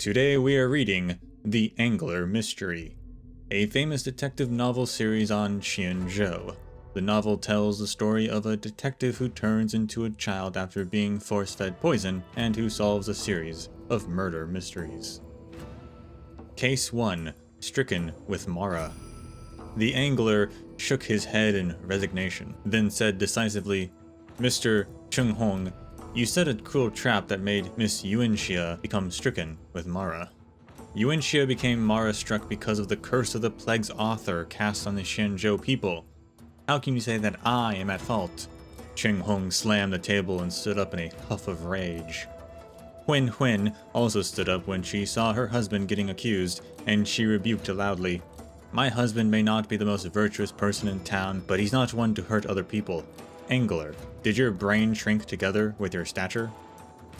Today we are reading The Angler Mystery, a famous detective novel series on Qianzhou. The novel tells the story of a detective who turns into a child after being force-fed poison and who solves a series of murder mysteries. Case 1. Stricken with Mara. The angler shook his head in resignation, then said decisively, "Mr. Cheng Hong, you set a cruel trap that made Miss Yuanxia become stricken with Mara. Yuanxia became Mara-struck because of the curse of the plague's author cast on the Qianzhou people. How can you say that I am at fault?" Cheng Hong slammed the table and stood up in a huff of rage. Huan also stood up when she saw her husband getting accused, and she rebuked loudly. "My husband may not be the most virtuous person in town, but he's not one to hurt other people. Angler, did your brain shrink together with your stature?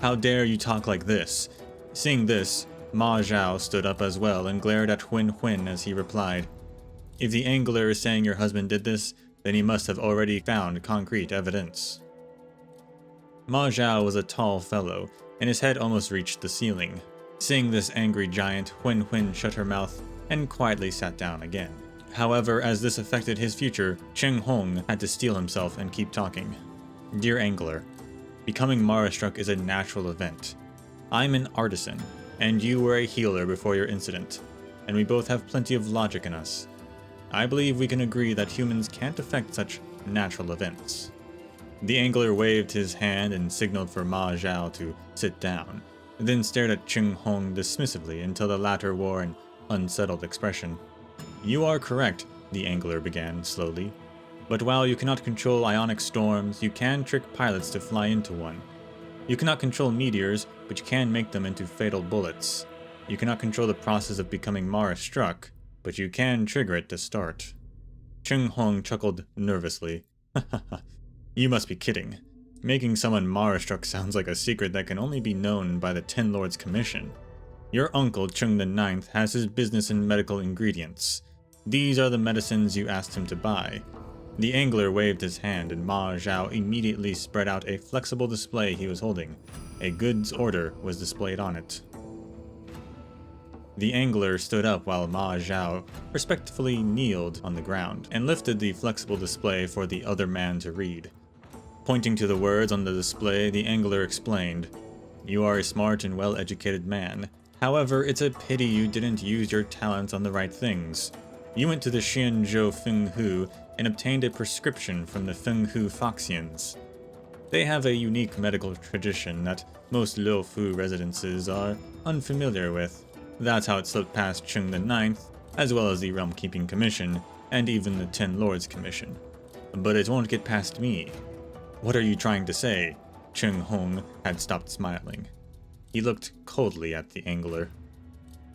How dare you talk like this?" Seeing this, Ma Zhao stood up as well and glared at Huan as he replied, "If the angler is saying your husband did this, then he must have already found concrete evidence." Ma Zhao was a tall fellow, and his head almost reached the ceiling. Seeing this angry giant, Huan shut her mouth and quietly sat down again. However, as this affected his future, Cheng Hong had to steel himself and keep talking. "Dear angler, becoming Mara-struck is a natural event. I'm an artisan, and you were a healer before your incident, and we both have plenty of logic in us. I believe we can agree that humans can't affect such natural events." The angler waved his hand and signaled for Ma Zhao to sit down, then stared at Cheng Hong dismissively until the latter wore an unsettled expression. "You are correct," the angler began slowly. "But while you cannot control ionic storms, you can trick pilots to fly into one. You cannot control meteors, but you can make them into fatal bullets. You cannot control the process of becoming Mara-struck, but you can trigger it to start." Cheng Hong chuckled nervously. "You must be kidding. Making someone Mara-struck sounds like a secret that can only be known by the Ten Lords Commission. Your uncle, Cheng the Ninth, has his business in medical ingredients. These are the medicines you asked him to buy." The angler waved his hand, and Ma Zhao immediately spread out a flexible display he was holding. A goods order was displayed on it. The angler stood up while Ma Zhao respectfully kneeled on the ground and lifted the flexible display for the other man to read. Pointing to the words on the display, the angler explained, "You are a smart and well-educated man. However, it's a pity you didn't use your talents on the right things. You went to the Qianzhou Fenghu and obtained a prescription from the Fenghu Foxians. They have a unique medical tradition that most Luofu residences are unfamiliar with. That's how it slipped past Cheng the Ninth, as well as the Realm Keeping Commission, and even the Ten Lords Commission. But it won't get past me." "What are you trying to say?" Cheng Hong had stopped smiling. He looked coldly at the angler.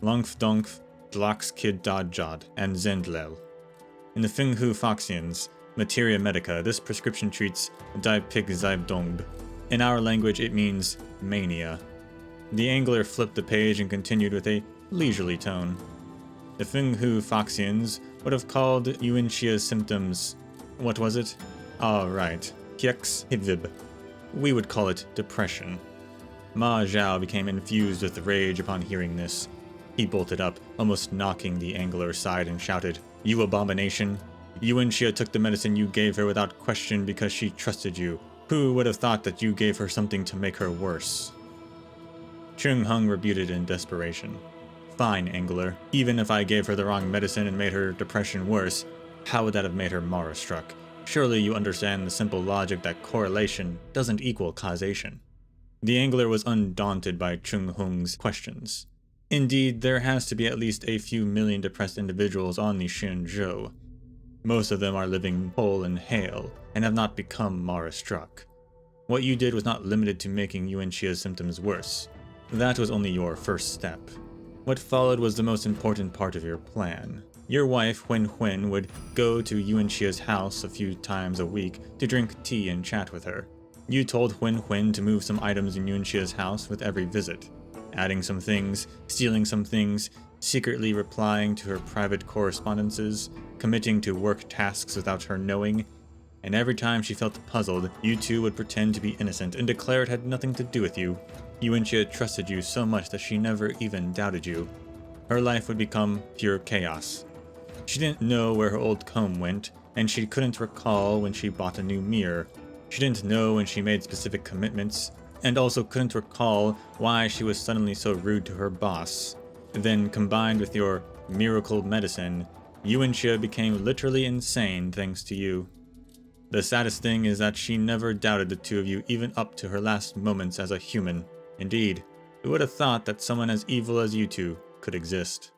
"Lungf Dongf, Dlax Kid Dod Jod, and Zendlel. In the Fenghu Foxians, Materia Medica, this prescription treats Dai Pig Zaib Dongb. In our language, it means mania." The angler flipped the page and continued with a leisurely tone. "The Fenghu Foxians would have called Yuanxia's symptoms, what was it? Ah, right. Kiex Hivib. We would call it depression." Ma Zhao became infused with rage upon hearing this. He bolted up, almost knocking the angler aside, and shouted, "You abomination! Yuanxia took the medicine you gave her without question because she trusted you. Who would have thought that you gave her something to make her worse?" Cheng Hong rebutted in desperation. "Fine, angler. Even if I gave her the wrong medicine and made her depression worse, how would that have made her Mara-struck? Surely you understand the simple logic that correlation doesn't equal causation." The angler was undaunted by Cheng Hong's questions. Indeed, there has to be at least a few million depressed individuals on the Qianzhou. Most of them are living whole and hale, and have not become Mara-struck. What you did was not limited to making Yuanxia's symptoms worse. That was only your first step. What followed was the most important part of your plan. Your wife, Huan would go to Yuanxia's house a few times a week to drink tea and chat with her. You told Huan to move some items in Yuanxia's house with every visit, adding some things, stealing some things, secretly replying to her private correspondences, committing to work tasks without her knowing, and every time she felt puzzled, you two would pretend to be innocent and declare it had nothing to do with you. Yuanxia trusted you so much that she never even doubted you. Her life would become pure chaos. She didn't know where her old comb went, and she couldn't recall when she bought a new mirror. She didn't know when she made specific commitments, and also couldn't recall why she was suddenly so rude to her boss. Then, combined with your miracle medicine, Yuanxia became literally insane thanks to you. The saddest thing is that she never doubted the two of you even up to her last moments as a human. Indeed, who would have thought that someone as evil as you two could exist?